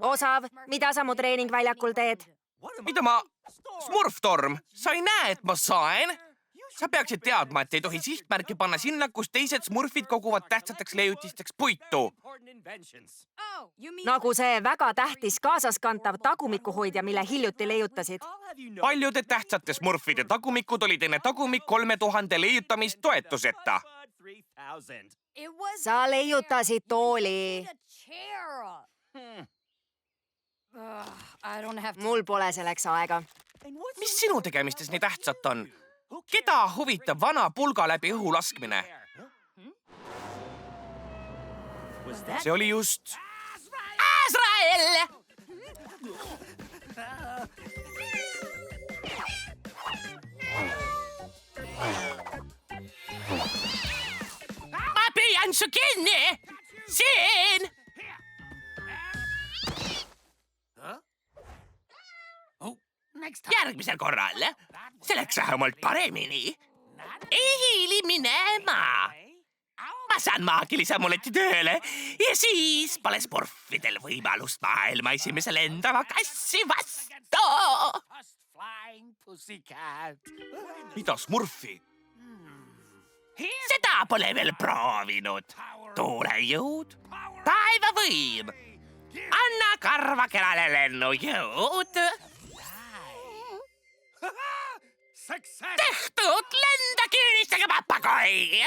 Osav, mida sa mu treeningväljakul teed? Mida ma... Smurftorm, sa ei näe, et ma saen? Sa peaksid teadma, et ei tohi sihtmärki panna sinna, kus teised smurfid koguvad tähtsateks leiutisteks puitu. Nagu see väga tähtis kaasaskantav tagumikuhoidja, mille hiljuti leiutasid. Paljude tähtsate smurfide tagumikud olid enne tagumik 3000 leiutamist toetuseta. Sa leiutasid tooli. Mul pole selleks aega. Mis sinu tegemistes nii tähtsat on? Keda huvitab vana pulga läbi õhu laskmine? See oli just... Azrael! Ma püüan su kinni! Siin! Järgmisel korral. See läks vähemalt paremini. Ei hiili minema. Ma saan maagilise amuleti tööle ja siis pole smurfidel võimalust maailma esimese lendava kassi vastu. Mida smurfi? Seda pole veel proovinud. Tuulejõud, taevavõim. Anna karva kerale lennujõud. Tehtud, lenda küünistage papagoi!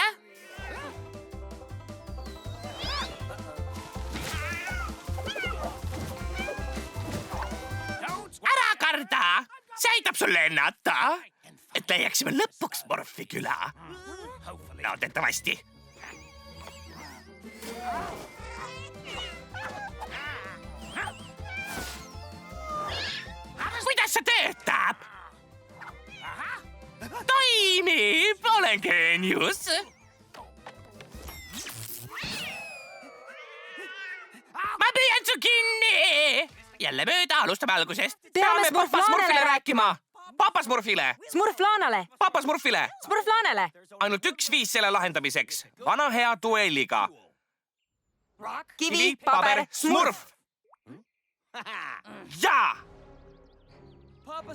Ära karda! See aitab sul lennata, et leiaksime lõpuks Smurfi küla. Loodetavasti. Kuidas see töötab? Toimib! Olen geenius! Ma püüan su kinni! Jälle mööda, alustame algusest. Peame Papa Smurfile Smurflaanele rääkima! Papa Smurfile! Smurflaanale! Papa Smurfile! Smurflaanele! Ainult üks viis selle lahendamiseks. Vana hea duelliga. Kivi, paber, Smurf! Jaa! Papa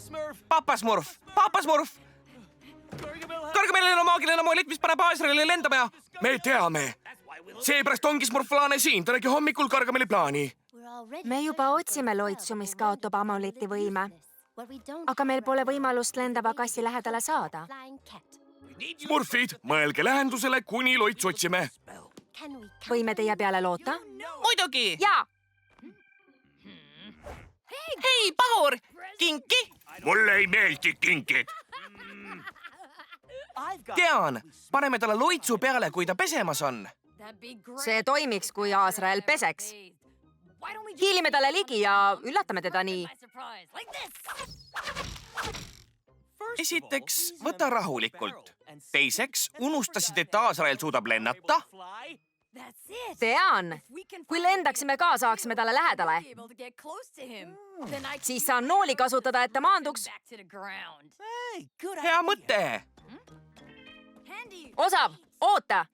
Smurf! Papa Smurf! Kõrge meile on maagiline amulet, mis paneb Azraelile lendama ja... Me teame. Seepärast ongi Smurflaane siin. Ta nägi hommikul Gargameli plaani. Me juba otsime loitsu, mis kaotab amuleti võime. Aga meil pole võimalust lendava kassi lähedale saada. Smurfid, mõelge lähendusele, kuni loitsu otsime. Võime teie peale loota? Muidugi! Jaa! Hei, pahur! Kinki? Mulle ei meeldi kinkid. Tean, paneme talle loitsu peale, kui ta pesemas on. See toimiks, kui Azrael peseks. Hiilime talle ligi ja üllatame teda nii. Esiteks, võta rahulikult. Teiseks, unustasid, et Azrael suudab lennata. Tean, kui lendaksime ka, saaksime talle lähedale. Siis saan nooli kasutada, et ta maanduks. Hea mõte! Osav, oota!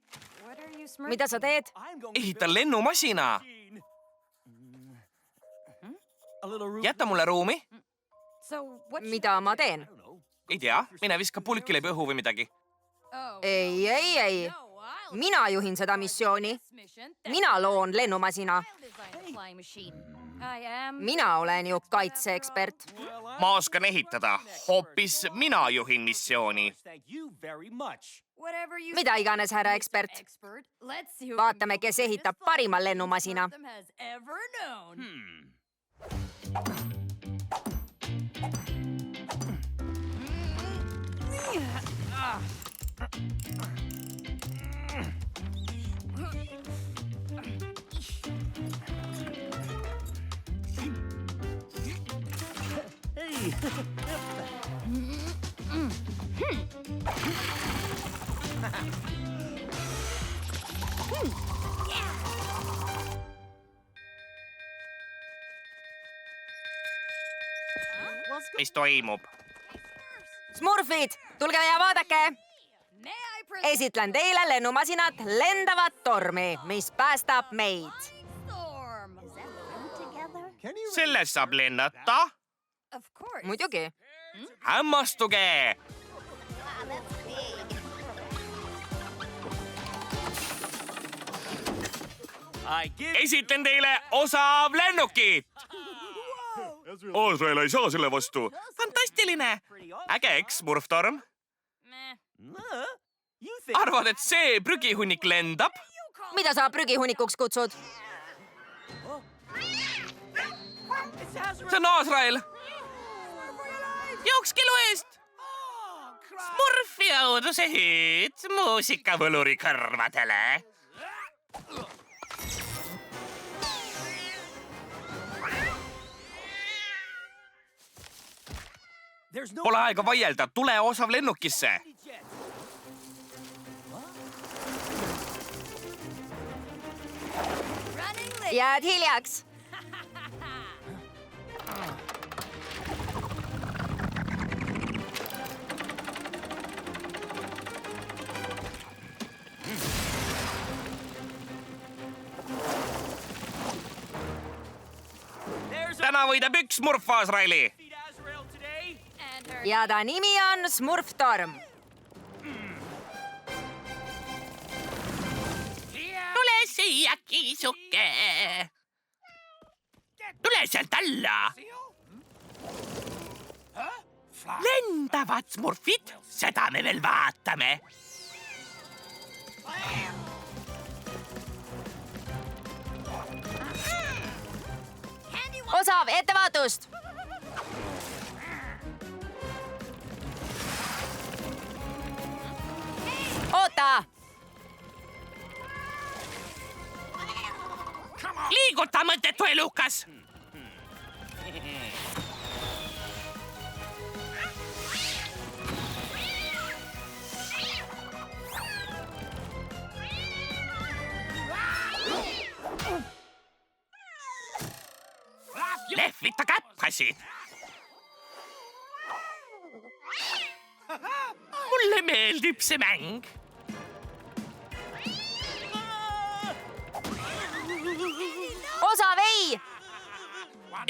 Mida sa teed? Ehitan lennumasina. Jäta mulle ruumi. Mida ma teen? Ei tea, mine viska pulki läbi õhu või midagi. Ei. Mina juhin seda missiooni. Mina loon lennumasina. Mina olen ju kaitseekspert. Ma oskan ehitada. Hoopis mina juhin missiooni. Mida iganes, härra ekspert. Vaatame, kes ehitab parima lennumasina. Mis toimub? Smurfid, tulge ja vaadake! Esitlen teile lennumasinat lendavat tormi, mis päästab meid. Selles saab lennata. muidugi. Hämmastuge! Esitlen teile osav lennukit. Azrael ei saa selle vastu. Fantastiline. Äge, eks, Smurftorm? Arvad, et see prügihunnik lendab? Mida sa prügihunnikuks kutsud? See on Azrael. Jooks kilu eest. Smurfi õuduse hüüd muusikavõluri kõrvadele. Pole aega vaielda, tule osav lennukisse. Jääd hiljaks. Täna võidab üks Smurf Azraeli. Ja ta nimi on Smurftorm. Tule siia, kiisuke. Tule sealt alla. Lendavad Smurfid, seda me veel vaatame. Osav, ettevaatust! Oota! Liiguta mõttetu elukas. Lehvita käppasid. Mulle meeldib see mäng. Osav, ei!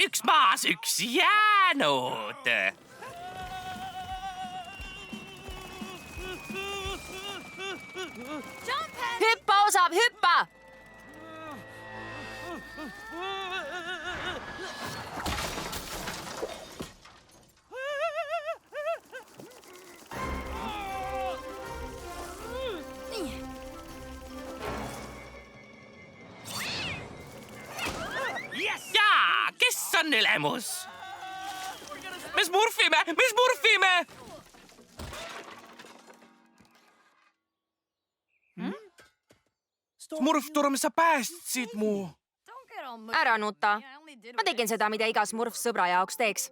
Üks maas, üks jäänud. Hüppa, Osav, hüppa! Jaa, kes on ülemus? Me smurfime, me smurfime! Smurftorm, sa päästsid mu. Ära nuta. Ma tegin seda, mida iga Smurf sõbra jaoks teeks.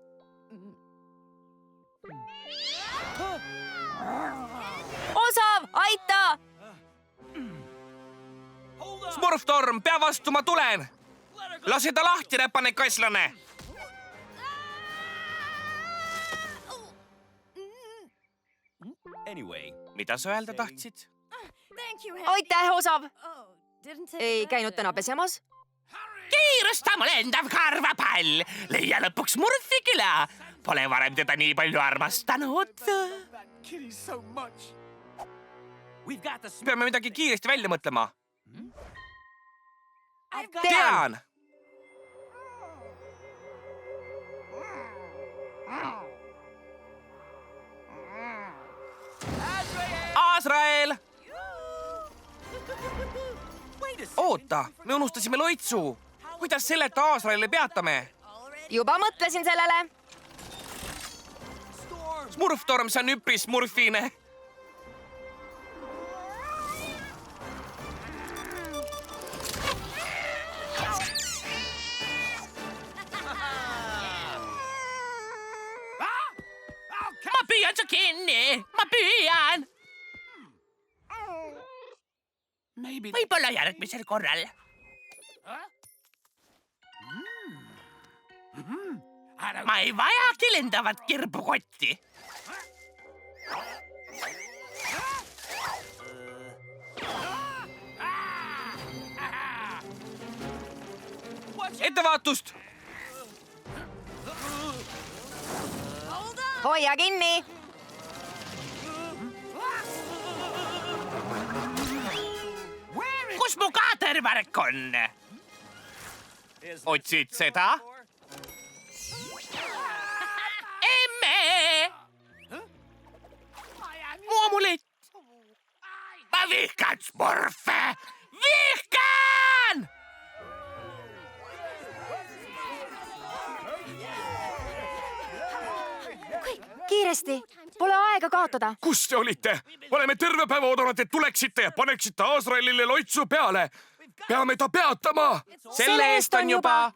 Osav, aita! Smurftorm, pea vastu, ma tulen. Lase ta lahti, räpane kasslane. Mida sa öelda tahtsid? Aitäh, Osav! Ei käinud täna pesemas? Kiirustama lendav karvapall. Leia lõpuks Smurfi küla. Pole varem teda nii palju armastanud. Peame midagi kiiresti välja mõtlema. Tean! Azrael! Oota, me unustasime loitsu. Kuidas selleta Azraeli peatame? Juba mõtlesin sellele. Smurftorm, see on üpris smurfine. Ma püüan su kinni, ma püüan. Võib-olla järgmisel korral. Ma ei vajagi lendavat kirbukotti. Ettevaatust! hoia kinni! Kus mu kaatervärk on? Otsid seda? Emme! Mu amulett! Ma vihkan smurfe! Vihkan! Kiiresti! Pole aega kaotada! Kus te olite? Oleme terve päeva oodanud, et tuleksite ja paneksite Azraelile loitsu peale. Peame ta peatama! Selle eest on juba